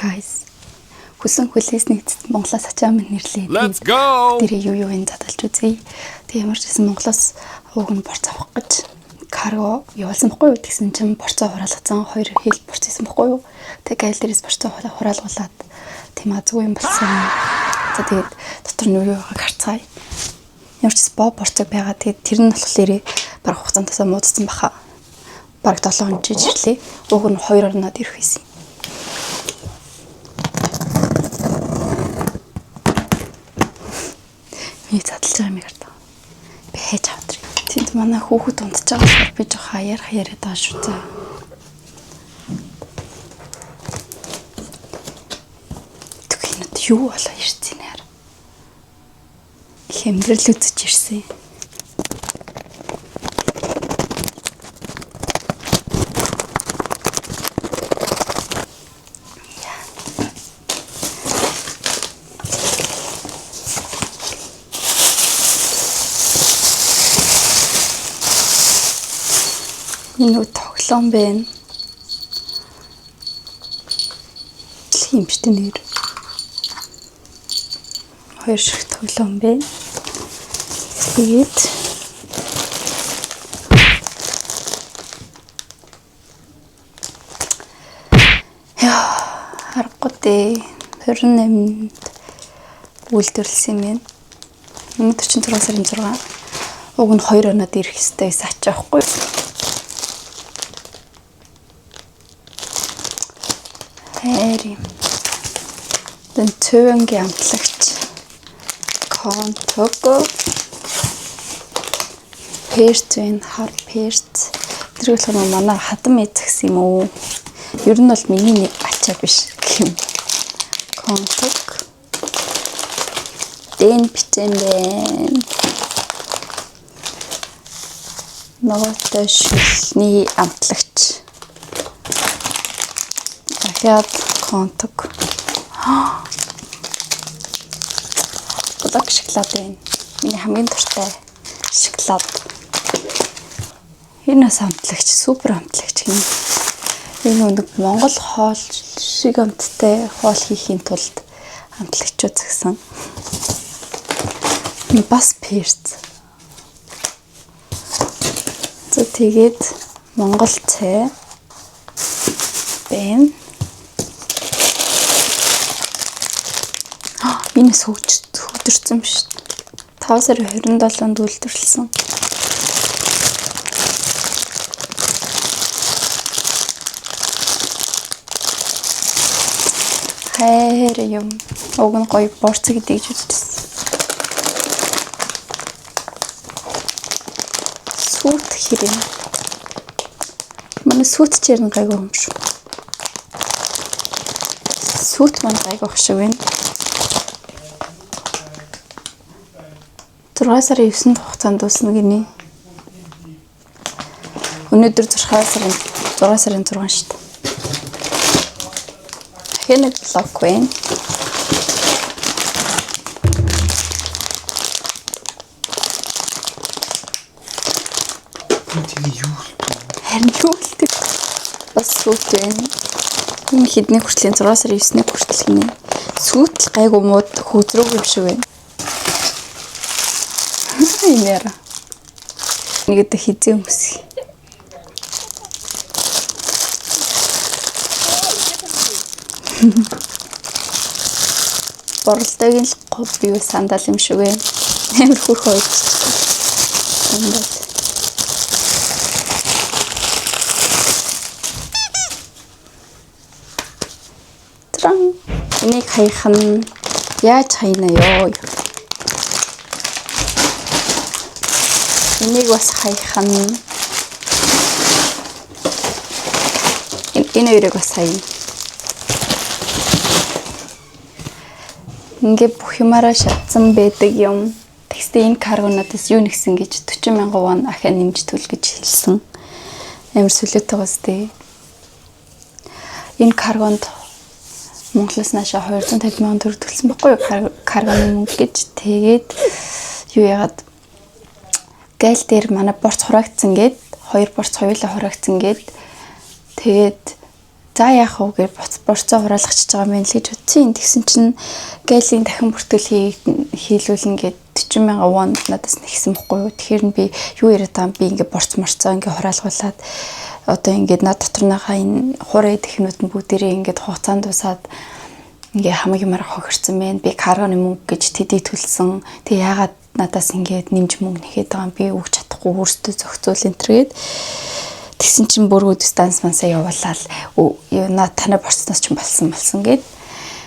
guys. Хүсэн хүлээсний эцэст Монголоос ачаа минь нэрлээ. Let's go. Тэр юу юм задалж үзье. Тэг ямар ч гэсэн Монголоос ууг нь борц авах гэж карго явуулсан байхгүй юу? Тэгсэн чинь борцоо хураалгацсан 2 хил борц исэн байхгүй юу? Тэг гайл дээрээс борцоо хураалгуулад тийм азгүй юм болсон. За тэгээд дотор нь юу байгааг харцгаая. Ямар ч борцог байгаа. Тэгээд тэр нь болохоор баг хугацаантасаа муудсан баха. Бараг 7 хоног ирлээ. Ууг нь 2 орнод ирэх байсан. Би задлж байгаа юм ярдаа. Би хийж авдрыг. Тэнд манай хүүхэд унтж байгаа болохоор би жоох хаяараад байгаа шүү дээ. Түгэнэт юу болоо ирсэн нэр. Хэмбэрэл үзэж ирсэн. Энэ тоглоом байна. Тийм биш нэр. 2 шиг тоглоом байна. Тэгээд харахгүй дээ. 28-нд үйлдвэрлэсэн юм байна. 44 сарын 6. Уг нь 2 оноод ирэх ёстой байсан ачаахгүй. Хэри. Тэн цөөнгийн амтлагч контого перцэн хар перц тэр болохоор манай хадам эзэгс юм уу? Ер нь бол миний ачаа биш гэм. Контог дэн бичэн бэ. Ноготой шилний амтлагч. Дахиад контог. Блок шоколад байна. Миний хамгийн дуртай шоколад. Энэ амтлагч супер амтлагч юм. Энэ өнөг Монгол хоол шиг амттай хоол хийхийн тулд амтлагчуд загсан. Бас перц. За тэгээд Монгол цай байна. Энэ хөдөрсөн биш. 5 сарын 27-нд үйлдвэрлэсэн. Хайр юм. Уг нь гоё борц гэдэг ч үзсэн. Сүт хэрэг. Манай сүт чирэн гайгүй юм шүү. Сүт маань гайгүй шиг байна. 6 сарын 9-нд хугацаанд дуусна гинэ. Өнөөдөр 6 сарын 6 шүү дээ. Хэнэг блок байна. Харин юу гэдэг бас сүт байна. Энэ хэдний хүртлийн 6 сарын 9-ний хүртэл гинэ. Сүт гайгүй мууд хөөдрөг юм шиг байна. Инера. Нэгэд хизээ өмсгий. Борлтойгийн л бие сандал юм шиг байна. Амар хөрхөө ойч. Сандал. Тран. Энийг хаях нь яаж хайна ёо. Энийг бас хаях нь энэ хоёрыг бас хаяа. Ингээ бүх юмараа шатсан байдаг юм. Тэгсээ энэ карго надаас юу нэгсэн гэж 40,000 вон ахаа нэмж төл гэж хэлсэн. Амар сүлээтэй гоос тээ. Энэ каргонд Монголоос наашаа 250,000 төгрөг төлсөн байхгүй юу? Каргоны мөнгө гэж. Тэгээд юу яагаад гайл дээр манай борц хураагдсан гээд 2 борц хоёулаа хураагдсан гээд тэгээд За яах вэ гэж борцоо хураалгачихж байгаа мэн л гэж утсан. Тэгсэн чинь гээлийн дахин бүртгэл хийлүүлнэ гэд 40,000 вон надаас нэгсэн бохгүй юу. Тэгэхээр би юу яриад байгаа юм би ингээ борц морцоо ингээ хураалгуулад одоо ингээд над доторныхаа энэ хураа технүүд нь бүгдээрээ ингээд хугацаанд тусаад ингээ хамаг юмар хохирцсан байна. Би каргоны мөнгө гэж тэдий төлсөн. Тэг яагаад надаас ингээд нэмж мөнгө нэхэд байгаа юм би өгч чадахгүй өөртөө зохицуул энэ төргээд тэгсэн чинь бүр өдөс данс мансаа явуулаад наа таны борцноос ч болсон гэд.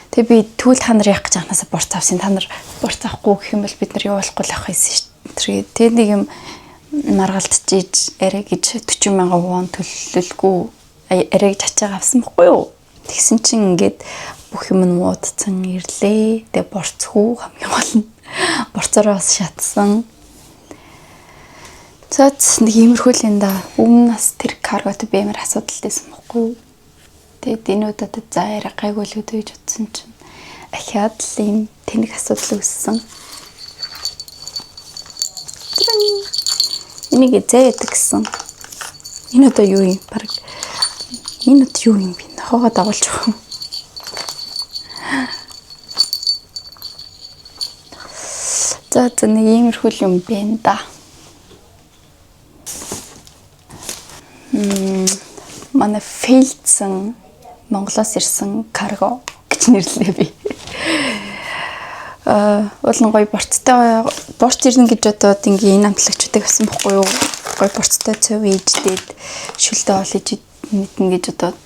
Тэг би түүл та нар яах гэж анханасаа борц авсан. Та нар борц авахгүй гэх юм бол бид нар явуулахгүй л авах байсан шүү. Тэг нэг юм маргалтжиж арай гэж 40,000 вон төлөлгүй арай гэж ачаага авсан бохгүй юу. Тэгсэн чинь ингээд бүх юм нь муудсан ирлээ. Тэг борцгүй хамгийн гол нь борцороо бас шатсан. За нэг иймэрхүү л энэ да. Өмнө нас тэр каргот би ямар асуудалтэйсэн бохгүй юу. Тэгээд энэ удаад за арай гайгүй л үүдэ гэж утсан чинь ахиад л ийм тэнэг асуудал үүссэн. Энийг зээдэг гэсэн. Энэ одоо юу юм? Бараг энэ одоо юу юм бэ? Нохоогоо дагуулж байгаа юм. За нэг иймэрхүү юм байна да. Манай фейлдсэн Монголоос ирсэн карго гэж нэрлэлээ би. Уулын гоё борц ирнэ гэж бодоод ингээ энэ амтлагчдыг авсан бохгүй юу? Гоё борцтой цов ээждээд шүлдэ ол ээж мэднэ гэж бодоод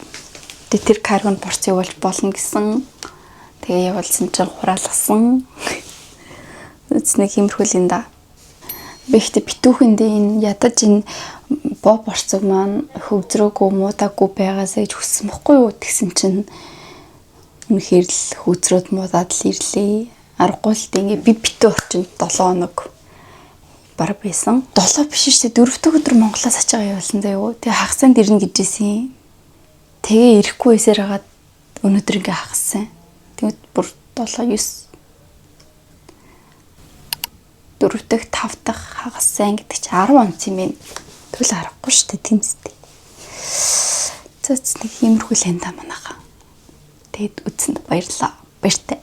тэр каргонд борц явуулж болно гэсэн. Тэгээ явуулсан чинь хураалгасан. Нэг юмрхүүл энэ да. Бэхтэ битүүхэндээ энэ ядаж энэ боо борцог маань хөвзрөөгүй муудаагүй байгаасаа гэж хүссэн бохгүй юу. Тэгсэн чинь үнэхээр л хөвзрөөд муудаад л ирлээ. Аргагүй л ингээ би битүү орчинд 7 хоног баг байсан. 7 биш шүү дээ. 4 дахь өдөр Монголоос ачаага явуулсан заяа. Тэгээ хагасанд ирнэ гэжсэн. Тэгээ ирэхгүй байсаар хагаад өнөөдөр ингээ хагасан. Тэгээд бүр 7 9 4 дахь 5 дахь хагасан гэдэг чи 10 онц юм байна. Тэгвэл аргагүй шүү дээ тэмцтэй. Цэц нэг иймэрхүү л энэ та манайхаа. Тэгэд үтсэнд баярлаа. Баяртай.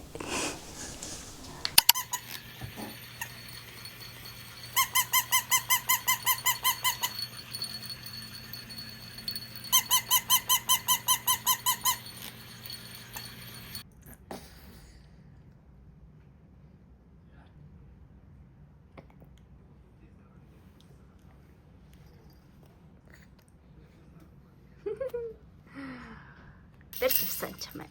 Тэр төвсөн ч юм.